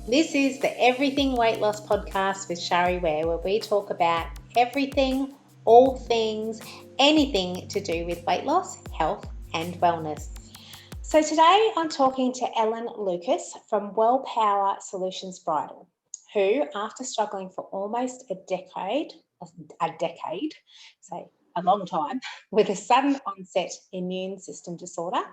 This is the Everything Weight Loss podcast with Shari Ware, where we talk about everything, all things, anything to do with weight loss, health, and wellness. So today I'm talking to Ellen Lucas from Well Power Solutions Bridal, who, after struggling for almost a decade, so a long time, with a sudden onset immune system disorder,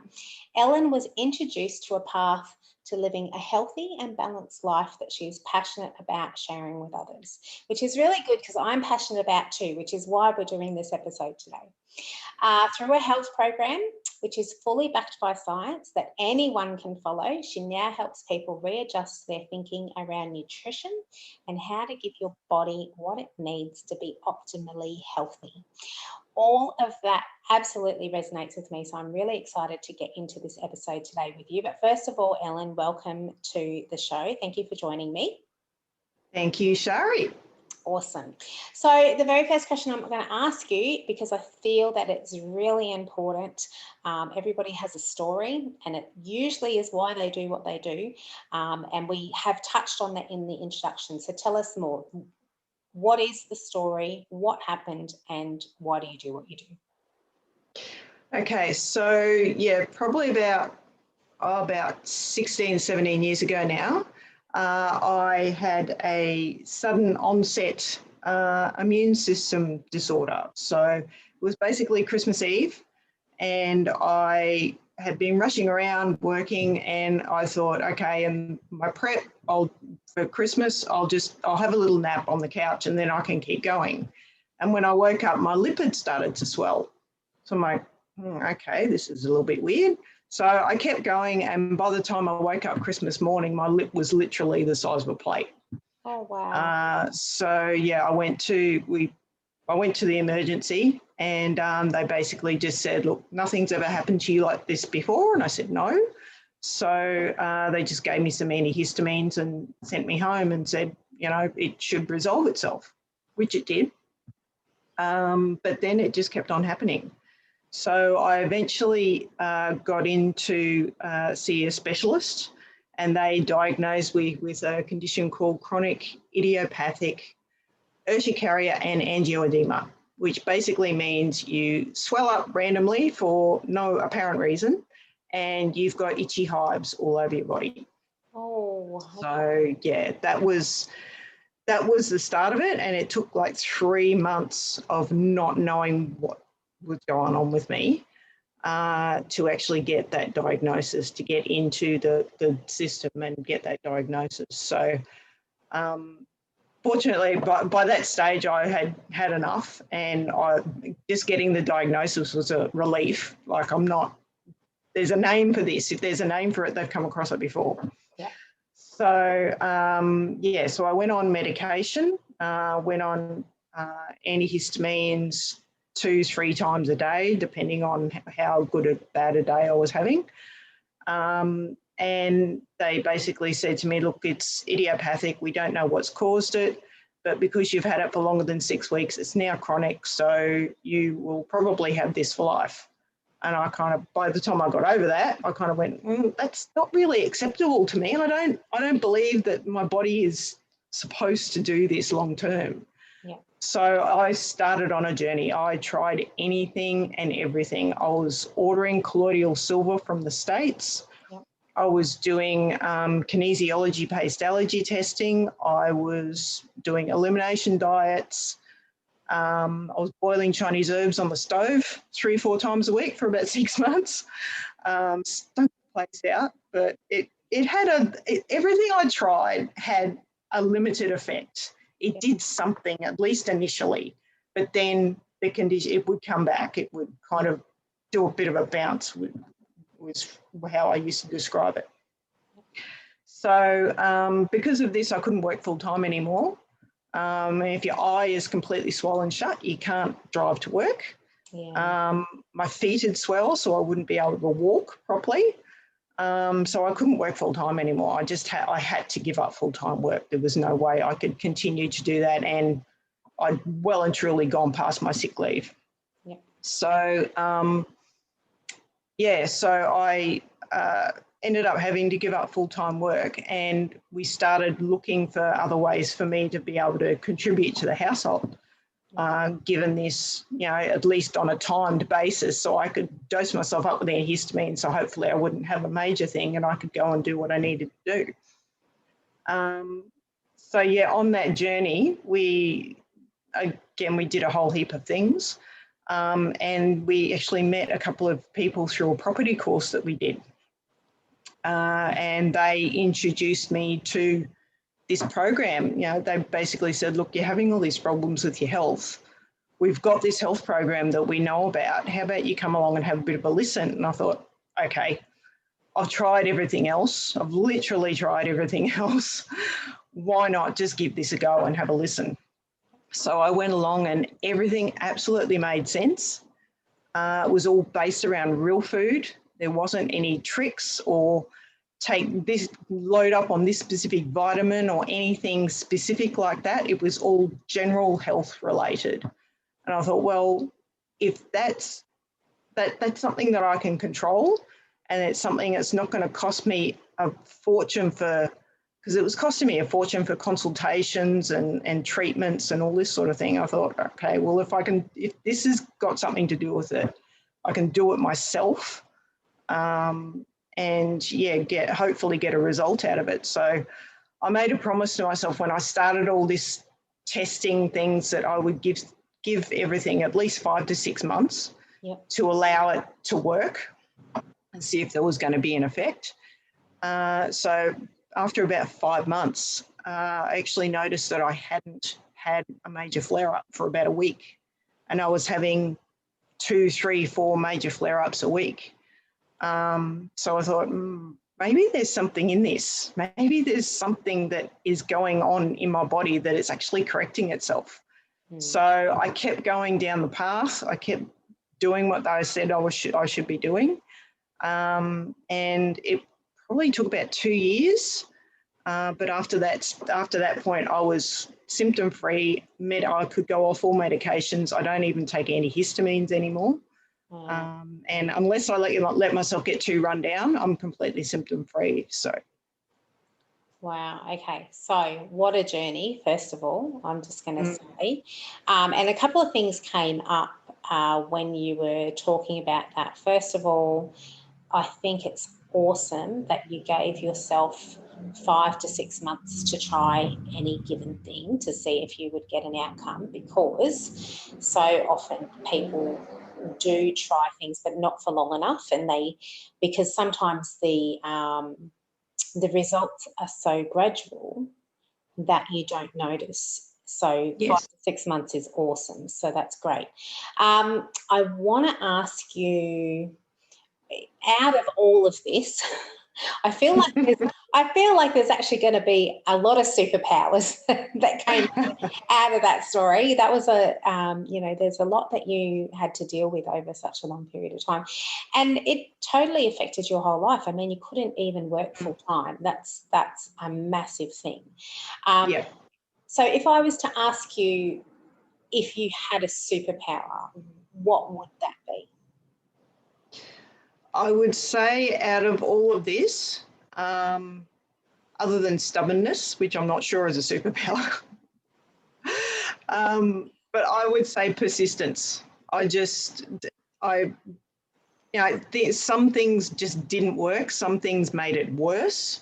Ellen was introduced to a path to living a healthy and balanced life that she is passionate about sharing with others, which is really good because I'm passionate about too, which is why we're doing this episode today. Through a health program, which is fully backed by science that anyone can follow, she now helps people readjust their thinking around nutrition and how to give your body what it needs to be optimally healthy. All of that absolutely resonates with me, so I'm really excited to get into this episode today with you. But first of all, Ellen, welcome to the show. Thank you for joining me. Thank you, Shari. Awesome. So the very first question I'm going to ask you, because I feel that it's really important, everybody has a story and it usually is why they do what they do, and we have touched on that in the introduction. So tell us more. What is the story? What happened? And why do you do what you do? Okay, so probably about 16, 17 years ago now, I had a sudden onset immune system disorder. So it was basically Christmas Eve, and I had been rushing around working, and I thought, okay, and my prep, for Christmas, I'll have a little nap on the couch and then I can keep going. And when I woke up, my lip had started to swell. So I'm like, okay, this is a little bit weird. So I kept going, and by the time I woke up Christmas morning, my lip was literally the size of a plate. Oh, wow. I went to the emergency, and they basically just said, look, nothing's ever happened to you like this before. And I said, no. So they just gave me some antihistamines and sent me home and said, it should resolve itself, which it did. But then it just kept on happening. So I eventually got in to see a specialist, and they diagnosed me with a condition called chronic idiopathic urticaria and angioedema, which basically means you swell up randomly for no apparent reason, and you've got itchy hives all over your body. Oh. So that was the start of it, and it took like 3 months of not knowing what was going on with me to actually get that diagnosis, to get into the system and get that diagnosis. So fortunately, by that stage, I had enough, and just getting the diagnosis was a relief. Like, there's a name for this. If there's a name for it, they've come across it before. Yeah. So, so I went on medication, went on antihistamines 2-3 times a day, depending on how good or bad a day I was having. And they basically said to me, look, it's idiopathic. We don't know what's caused it, but because you've had it for longer than 6 weeks, it's now chronic. So you will probably have this for life. And I by the time I got over that, I kind of went, that's not really acceptable to me. And I don't believe that my body is supposed to do this long term. Yeah. So I started on a journey. I tried anything and everything. I was ordering colloidal silver from the States. Yeah. I was doing kinesiology-based allergy testing. I was doing elimination diets. I was boiling Chinese herbs on the stove 3 or 4 times a week for about 6 months. Stunk the place out, but it had everything I tried had a limited effect. It did something, at least initially, but then the condition, it would come back. It would kind of do a bit of a bounce, was how I used to describe it. So because of this, I couldn't work full time anymore. If your eye is completely swollen shut, you can't drive to work. Yeah. My feet had swelled, so I wouldn't be able to walk properly. So I couldn't work full time anymore. I had to give up full time work. There was no way I could continue to do that, and I'd well and truly gone past my sick leave. Yeah. So so I ended up having to give up full-time work, and we started looking for other ways for me to be able to contribute to the household, given this, at least on a timed basis, so I could dose myself up with antihistamine, so hopefully I wouldn't have a major thing and I could go and do what I needed to do. So yeah, on that journey, we did a whole heap of things, and we actually met a couple of people through a property course that we did. And they introduced me to this program. They basically said, look, you're having all these problems with your health. We've got this health program that we know about. How about you come along and have a bit of a listen? And I thought, okay, I've tried everything else. I've literally tried everything else. Why not just give this a go and have a listen? So I went along and everything absolutely made sense. It was all based around real food. There wasn't any tricks or take this, load up on this specific vitamin or anything specific like that. It was all general health related. And I thought, well, if that's something that I can control, and it's something that's not going to cost me a fortune because it was costing me a fortune for consultations and treatments and all this sort of thing. I thought, okay, well, if this has got something to do with it, I can do it myself, and yeah, hopefully get a result out of it. So I made a promise to myself when I started all this testing things that I would give everything at least 5 to 6 months to allow it to work and see if there was going to be an effect. So after about 5 months, I actually noticed that I hadn't had a major flare-up for about a week, and I was having 2, 3, 4 major flare-ups a week. So I thought, maybe there's something in this. Maybe there's something that is going on in my body that is actually correcting itself. So I kept going down the path. I kept doing what they said I should be doing. And it probably took about 2 years. But after that point, I was symptom-free. I could go off all medications. I don't even take antihistamines anymore. And unless I let myself get too run down, I'm completely symptom-free. So. Wow. Okay. So what a journey, first of all, I'm just going to say. And a couple of things came up when you were talking about that. First of all, I think it's awesome that you gave yourself 5 to 6 months to try any given thing to see if you would get an outcome, because so often people do try things but not for long enough, and because sometimes the results are so gradual that you don't notice. So 5 to 6 months is awesome. So that's great. I want to ask you, out of all of this, I feel like there's actually going to be a lot of superpowers that came out of that story. That was there's a lot that you had to deal with over such a long period of time, and it totally affected your whole life. I mean, you couldn't even work full time. That's a massive thing. So if I was to ask you if you had a superpower, what would that be? I would say out of all of this, other than stubbornness, which I'm not sure is a superpower, but I would say persistence. Some things just didn't work. Some things made it worse,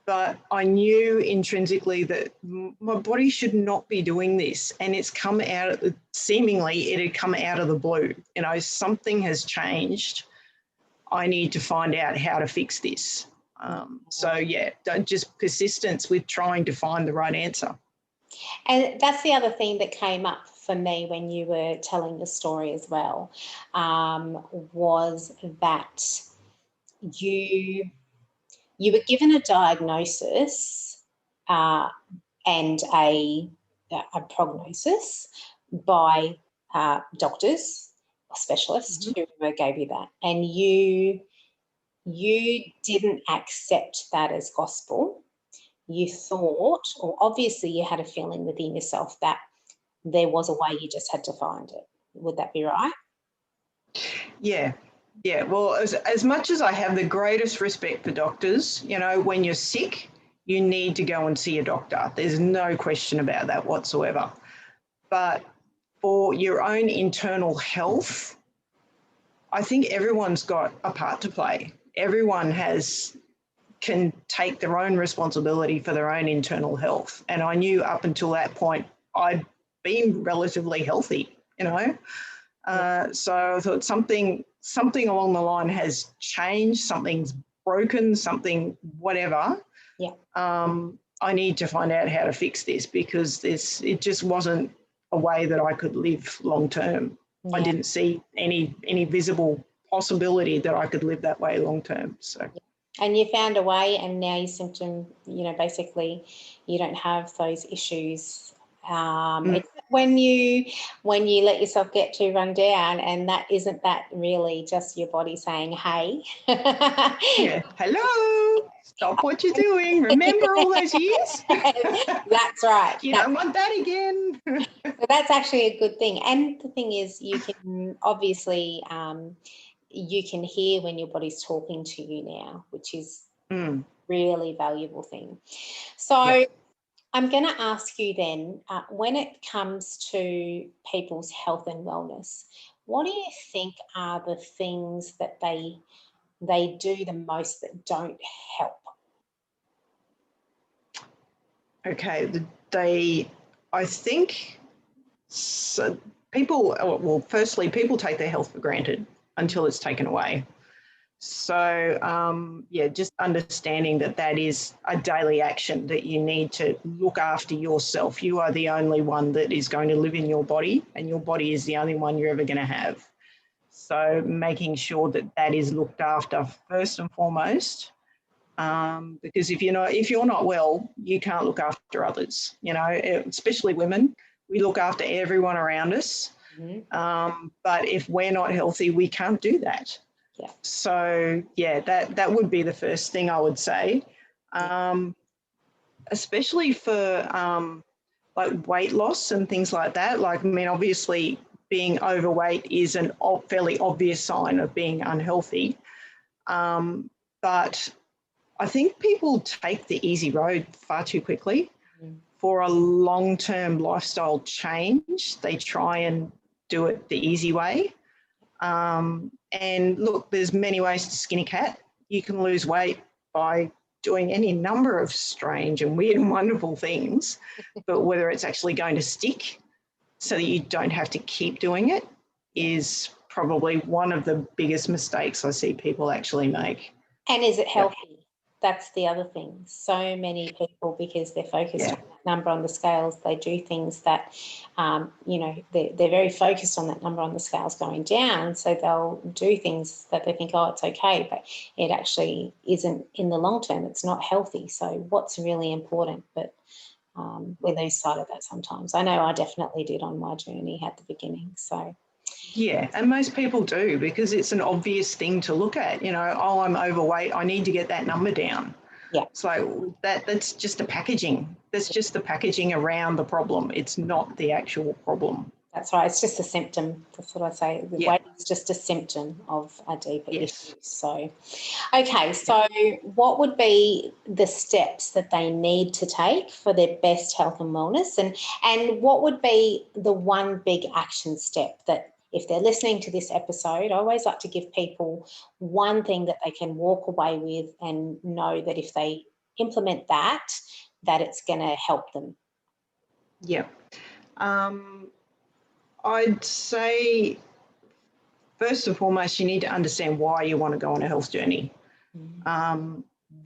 but I knew intrinsically that my body should not be doing this, and it's come out seemingly it had come out of the blue. Something has changed. I need to find out how to fix this. Just persistence with trying to find the right answer. And that's the other thing that came up for me when you were telling the story as well, was that you were given a diagnosis and a prognosis by doctors, specialists, whoever gave you that, and you didn't accept that as gospel. You thought, or obviously you had a feeling within yourself that there was a way, you just had to find it. Would that be right? Yeah, Yeah, well, as much as I have the greatest respect for doctors, you know, when you're sick, you need to go and see a doctor. There's no question about that whatsoever. But for your own internal health, I think everyone's got a part to play. Everyone can take their own responsibility for their own internal health. And I knew up until that point, I'd been relatively healthy, you know. So I thought something along the line has changed, something's broken, something, whatever. Yeah. I need to find out how to fix this, because it just wasn't a way that I could live long term. Yeah. I didn't see any visible possibility that I could live that way long term. So. And you found a way, and now your symptom, you know, basically you don't have those issues. It's when you let yourself get too run down, and that really just your body saying, hey. Yeah. Hello, stop what you're doing. Remember all those years? That's right. You don't want that again. So that's actually a good thing. And the thing is, you can obviously you can hear when your body's talking to you now, which is really valuable thing. So I'm going to ask you then, when it comes to people's health and wellness, what do you think are the things that they do the most that don't help? Okay, I think, so firstly, people take their health for granted until it's taken away. So, just understanding that is a daily action, that you need to look after yourself. You are the only one that is going to live in your body, and your body is the only one you're ever going to have. So making sure that is looked after first and foremost, because if you're not well, you can't look after others. You know, especially women, we look after everyone around us. But if we're not healthy, we can't do that. Yeah. So that would be the first thing I would say, especially for like weight loss and things like that. Like, I mean, obviously being overweight is a fairly obvious sign of being unhealthy. But I think people take the easy road far too quickly. For a long-term lifestyle change, they try and do it the easy way. And look, there's many ways to skin a cat. You can lose weight by doing any number of strange and weird and wonderful things, but whether it's actually going to stick so that you don't have to keep doing it is probably one of the biggest mistakes I see people actually make. And is it healthy? Yeah. That's the other thing. So many people, because they're focused on that number on the scales, they do things that, they're very focused on that number on the scales going down. So they'll do things that they think, oh, it's okay, but it actually isn't in the long term. It's not healthy. So what's really important? But we lose sight of that sometimes. I know I definitely did on my journey at the beginning. So. Yeah, and most people do, because it's an obvious thing to look at. You know, oh, I'm overweight, I need to get that number down. Yeah. So that's just the packaging. That's just the packaging around the problem. It's not the actual problem. That's right. It's just a symptom. That's what I say. The weight is just a symptom of a deeper issue. So, okay. So what would be the steps that they need to take for their best health and wellness? And what would be the one big action step that, if they're listening to this episode, I always like to give people one thing that they can walk away with and know that if they implement that it's going to help them. Yeah. I'd say, first and foremost, you need to understand why you want to go on a health journey.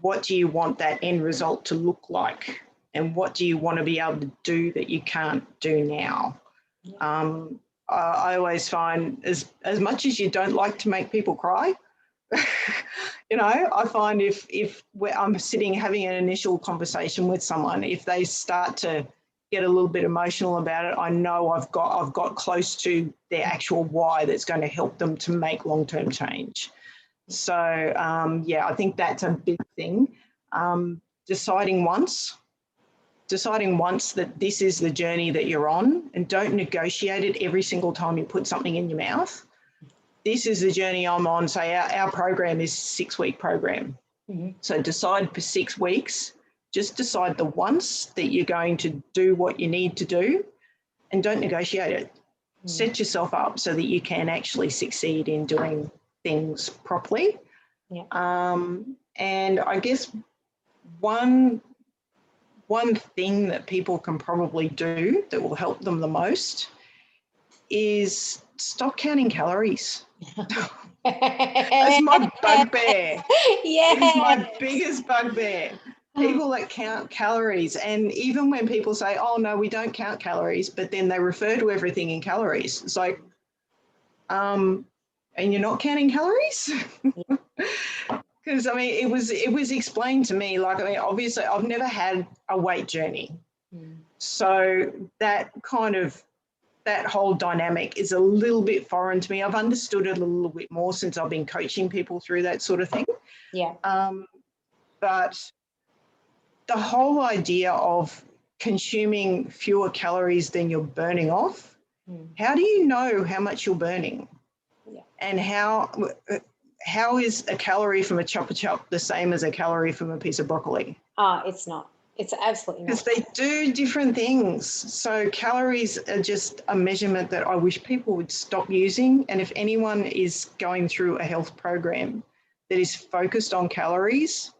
What do you want that end result to look like? And what do you want to be able to do that you can't do now? I always find, as much as you don't like to make people cry, I find if I'm sitting having an initial conversation with someone, if they start to get a little bit emotional about it, I know I've got close to their actual why that's going to help them to make long-term change. So I think that's a big thing. Deciding once that this is the journey that you're on, and don't negotiate it every single time you put something in your mouth. this is the journey I'm on. Say our program is a 6-week program. So decide for 6 weeks, just decide the once that you're going to do what you need to do and don't negotiate it. Set yourself up so that you can actually succeed in doing things properly. Yeah. And I guess one thing that people can probably do that will help them the most is stop counting calories. That's my bugbear. Yeah. It is my biggest bugbear. People that count calories, and even when people say, oh no, we don't count calories, but then they refer to everything in calories. It's like, and you're not counting calories? Because I mean, it was explained to me, like, I mean, obviously I've never had a weight journey. So that whole dynamic is a little bit foreign to me. I've understood it a little bit more since I've been coaching people through that sort of thing. Yeah. But the whole idea of consuming fewer calories than you're burning off, how do you know how much you're burning? Yeah. And how is a calorie from a Chupa Chup the same as a calorie from a piece of broccoli? It's not. It's absolutely not. Because they do different things. So calories are just a measurement that I wish people would stop using. And if anyone is going through a health program that is focused on calories,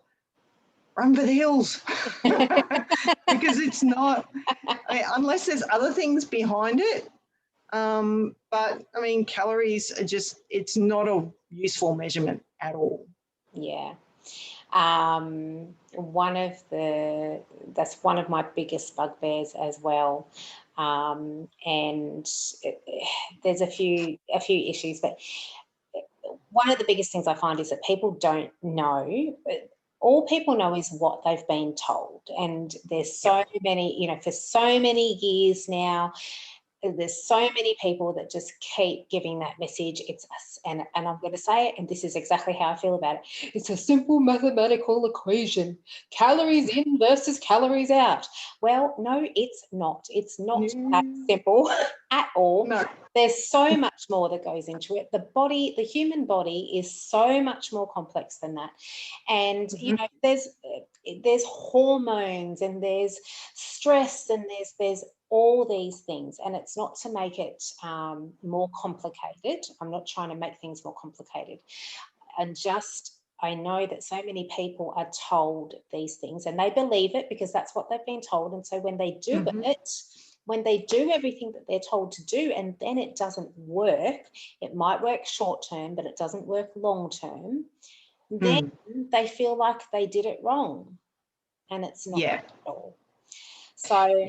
run for the hills. Because it's not, I mean, unless there's other things behind it. But I mean, calories are just, it's not a useful measurement at all. Yeah. That's one of my biggest bugbears as well. And there's a few issues, but one of the biggest things I find is that people don't know. All people know is what they've been told. And there's so many, for so many years now, there's so many people that just keep giving that message. It's us, and I'm going to say it, and this is exactly how I feel about it. It's a simple mathematical equation: calories in versus calories out. Well, no, it's not. It's not that simple at all. No. There's so much more that goes into it. The human body is so much more complex than that. And there's hormones, and there's stress, and there's all these things, and it's not to make it more complicated. I'm not trying to make things more complicated. And I know that so many people are told these things and they believe it because that's what they've been told. And so when they do when they do everything that they're told to do and then it doesn't work, it might work short term, but it doesn't work long term, then they feel like they did it wrong. And it's not at all. So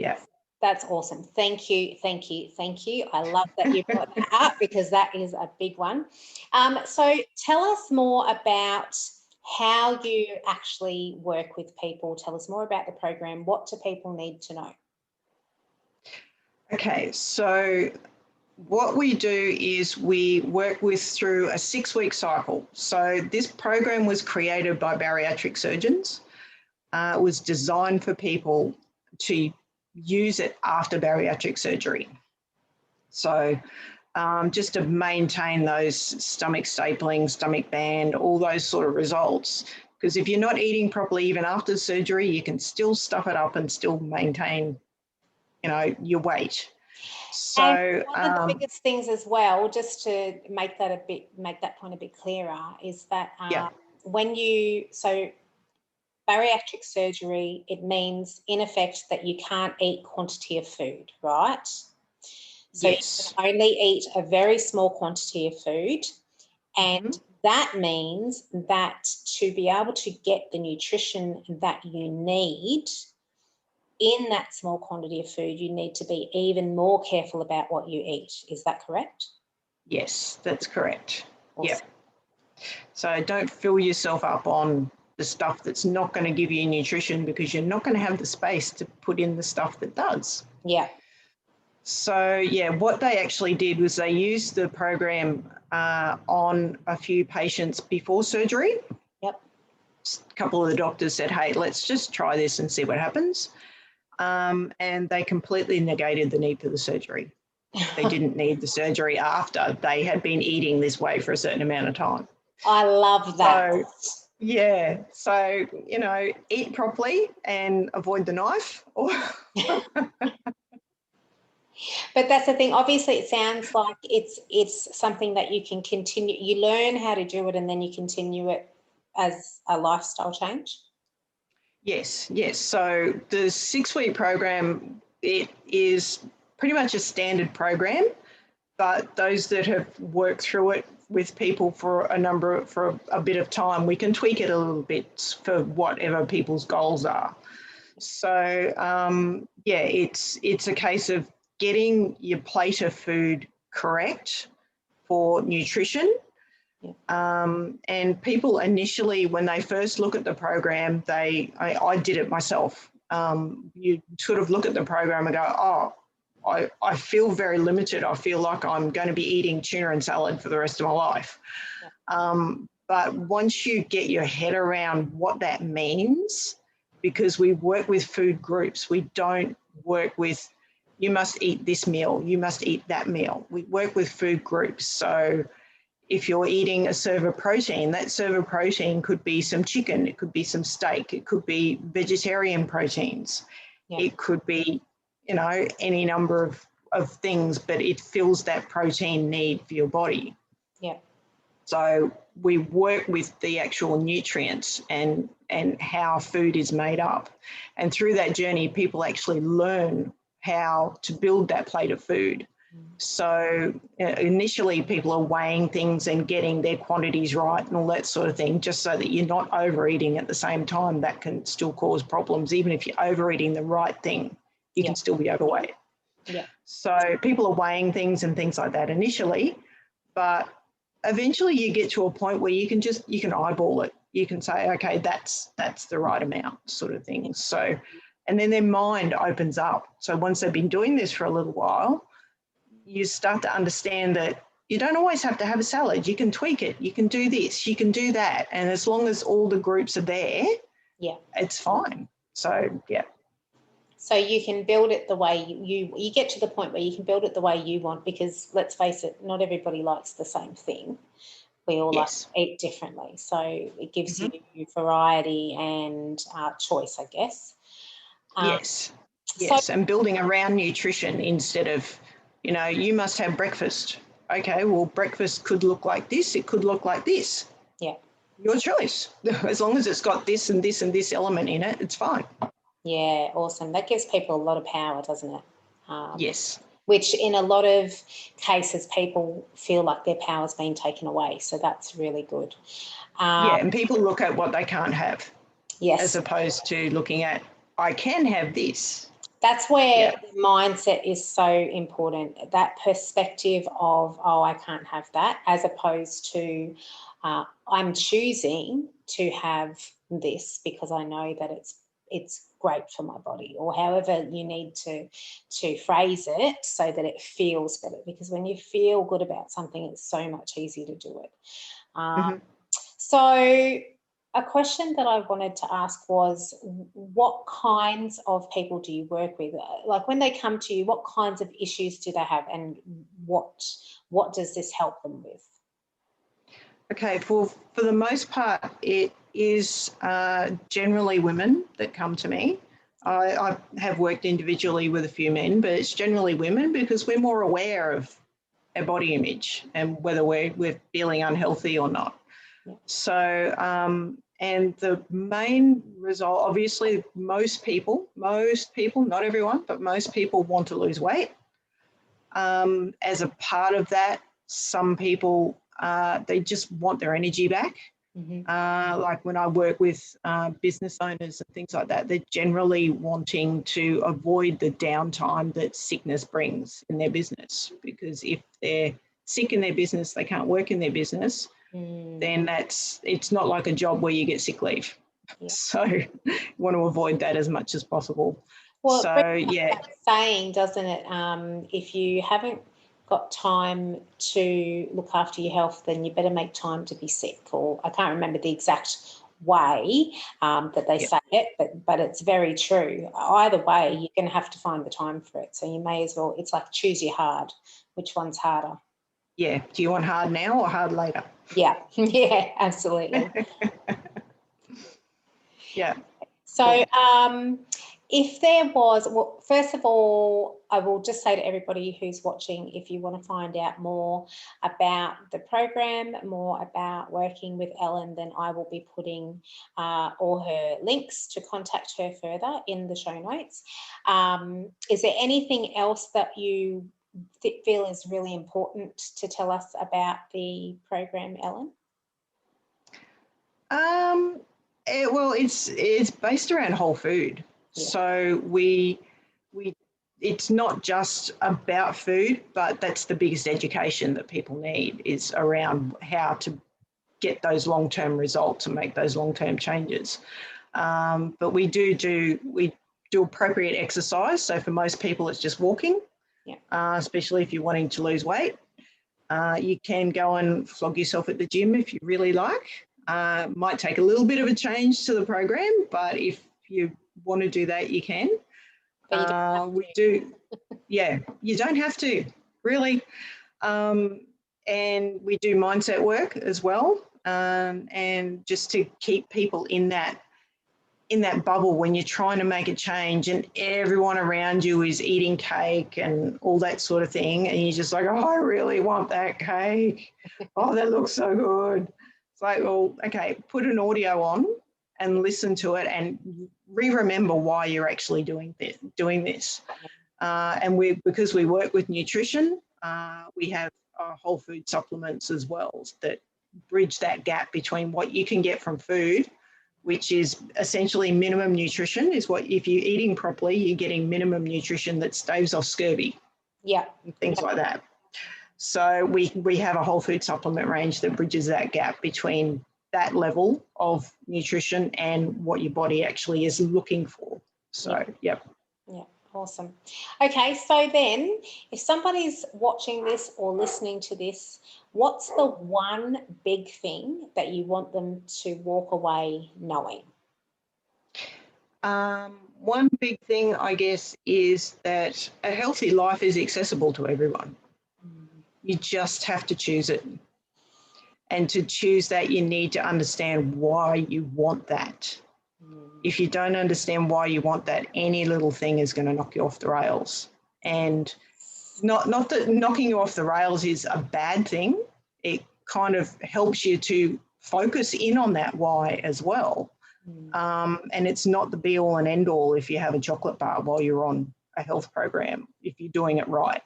that's awesome. Thank you. I love that you brought that up because that is a big one. So tell us more about how you actually work with people. Tell us more about the program. What do people need to know? Okay, so what we do is we work through a 6-week cycle. So this program was created by bariatric surgeons. It was designed for people to use it after bariatric surgery. So just to maintain those stomach stapling, stomach band, all those sort of results. Because if you're not eating properly, even after surgery, you can still stuff it up and still maintain, your weight. So and one of the biggest things as well, just to make that point a bit clearer, is that bariatric surgery, it means in effect that you can't eat quantity of food, right? So you can only eat a very small quantity of food, and that means that to be able to get the nutrition that you need in that small quantity of food, you need to be even more careful about what you eat. Is that correct? Yes, that's correct. Awesome. Yeah. So don't fill yourself up on the stuff that's not going to give you nutrition because you're not going to have the space to put in the stuff that does. Yeah. So, what they actually did was they used the program on a few patients before surgery. Yep. A couple of the doctors said, hey, let's just try this and see what happens. And they completely negated the need for the surgery. They didn't need the surgery after they had been eating this way for a certain amount of time. I love that. So, yeah. So, you know, eat properly and avoid the knife. But that's the thing. Obviously, it sounds like it's something that you can continue. You learn how to do it, and then you continue it as a lifestyle change. Yes, yes. So the 6-week program, it is pretty much a standard program, but those that have worked through it with people for a bit of time, we can tweak it a little bit for whatever people's goals are. So yeah, it's a case of getting your plate of food correct for nutrition. And people initially, when they first look at the program, I did it myself. You sort of look at the program and go, oh, I feel very limited. I feel like I'm going to be eating tuna and salad for the rest of my life. But once you get your head around what that means, because we work with food groups, we don't work with, you must eat this meal, you must eat that meal. We work with food groups. So if you're eating a serve of protein, that serve of protein could be some chicken, it could be some steak, it could be vegetarian proteins, it could be, you know, any number of things, but it fills that protein need for your body. Yeah. So we work with the actual nutrients and how food is made up. And through that journey, people actually learn how to build that plate of food. So initially people are weighing things and getting their quantities right and all that sort of thing, just so that you're not overeating at the same time. That can still cause problems. Even if you're overeating the right thing, you can still be overweight. Yeah. So people are weighing things and things like that initially, but eventually you get to a point where you can eyeball it. You can say, okay, that's the right amount, sort of thing. So, and then their mind opens up. So once they've been doing this for a little while, you start to understand that you don't always have to have a salad. You can tweak it. You can do this. You can do that. And as long as all the groups are there, it's fine. So, yeah. So you can build it the way you get to the point where you can build it the way you want, because let's face it, not everybody likes the same thing. We all like to eat differently. So it gives you variety and choice, I guess. Yes. And building around nutrition instead of, you know, you must have breakfast. Okay, well, breakfast could look like this. It could look like this. Yeah. Your choice. As long as it's got this and this and this element in it, it's fine. Yeah, awesome. That gives people a lot of power, doesn't it? Yes. Which in a lot of cases, people feel like their power's been taken away. So that's really good. Yeah, and people look at what they can't have. Yes. As opposed to looking at, I can have this. That's where the mindset is so important. That perspective of, oh, I can't have that, as opposed to I'm choosing to have this because I know that it's great for my body, or however you need to phrase it so that it feels better. Because when you feel good about something, it's so much easier to do it. So a question that I wanted to ask was, what kinds of people do you work with? Like when they come to you, what kinds of issues do they have, and what does this help them with? Okay, for the most part, it is generally women that come to me. I have worked individually with a few men, but it's generally women because we're more aware of our body image and whether we're feeling unhealthy or not. So, and the main result, obviously, most people, not everyone, but most people want to lose weight. As a part of that, some people, they just want their energy back. Like when I work with business owners and things like that, they're generally wanting to avoid the downtime that sickness brings in their business, because if they're sick in their business, they can't work in their business, then it's not like a job where you get sick leave. So you want to avoid that as much as possible. Well, so that saying, doesn't it? If you haven't got time to look after your health, then you better make time to be sick. Or I can't remember the exact way that they Yep. say it, but it's very true. Either way, you're going to have to find the time for it. So you may as well, it's like choose your hard. Which one's harder? Yeah. Do you want hard now or hard later? Yeah, yeah, absolutely. Yeah. So if there was, well, first of all, I will just say to everybody who's watching, if you want to find out more about the program, more about working with Ellen, then I will be putting all her links to contact her further in the show notes. Is there anything else that you feel is really important to tell us about the program, Ellen? Well, it's based around whole food. Yeah. So it's not just about food, but that's the biggest education that people need is around how to get those long-term results and make those long-term changes. But we do appropriate exercise. So for most people, it's just walking, especially if you're wanting to lose weight. You can go and flog yourself at the gym if you really like. Might take a little bit of a change to the program, but if you want to do that, you can. We do, yeah, you don't have to, really. And we do mindset work as well, and just to keep people in that bubble when you're trying to make a change and everyone around you is eating cake and all that sort of thing, and you're just like, oh, I really want that cake. Oh, that looks so good. It's like, well, okay, put an audio on and listen to it and remember why you're actually doing this. And because we work with nutrition, we have whole food supplements as well that bridge that gap between what you can get from food, which is essentially minimum nutrition, is what, if you're eating properly, you're getting minimum nutrition that staves off scurvy. Yeah. And things like that. So we have a whole food supplement range that bridges that gap between that level of nutrition and what your body actually is looking for. So, yep. Yeah, awesome. Okay, so then if somebody's watching this or listening to this, what's the one big thing that you want them to walk away knowing? One big thing, I guess, is that a healthy life is accessible to everyone. You just have to choose it. And to choose that, you need to understand why you want that. If you don't understand why you want that, any little thing is going to knock you off the rails. And not that knocking you off the rails is a bad thing. It kind of helps you to focus in on that why as well. And it's not the be all and end all if you have a chocolate bar while you're on a health program, if you're doing it right.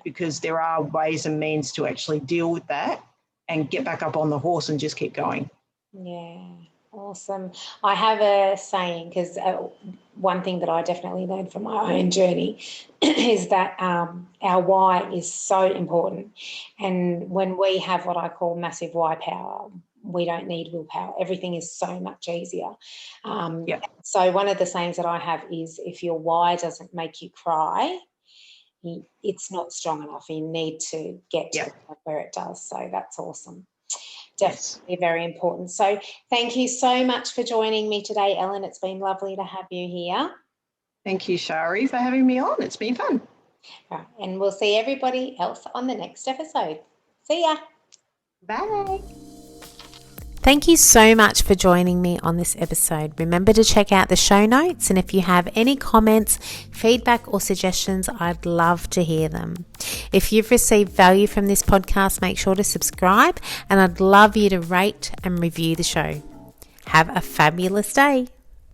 Because there are ways and means to actually deal with that and get back up on the horse and just keep going. Yeah, awesome. I have a saying, because one thing that I definitely learned from my own journey is that our why is so important. And when we have what I call massive why power, we don't need willpower. Everything is so much easier. So one of the sayings that I have is, if your why doesn't make you cry, it's not strong enough. You need to get to the point where it does. So that's awesome. Definitely very important. So thank you so much for joining me today, Ellen. It's been lovely to have you here. Thank you, Shari, for having me on. It's been fun. Right, and we'll see everybody else on the next episode. See ya. Bye. Thank you so much for joining me on this episode. Remember to check out the show notes, and if you have any comments, feedback or suggestions, I'd love to hear them. If you've received value from this podcast, make sure to subscribe, and I'd love you to rate and review the show. Have a fabulous day.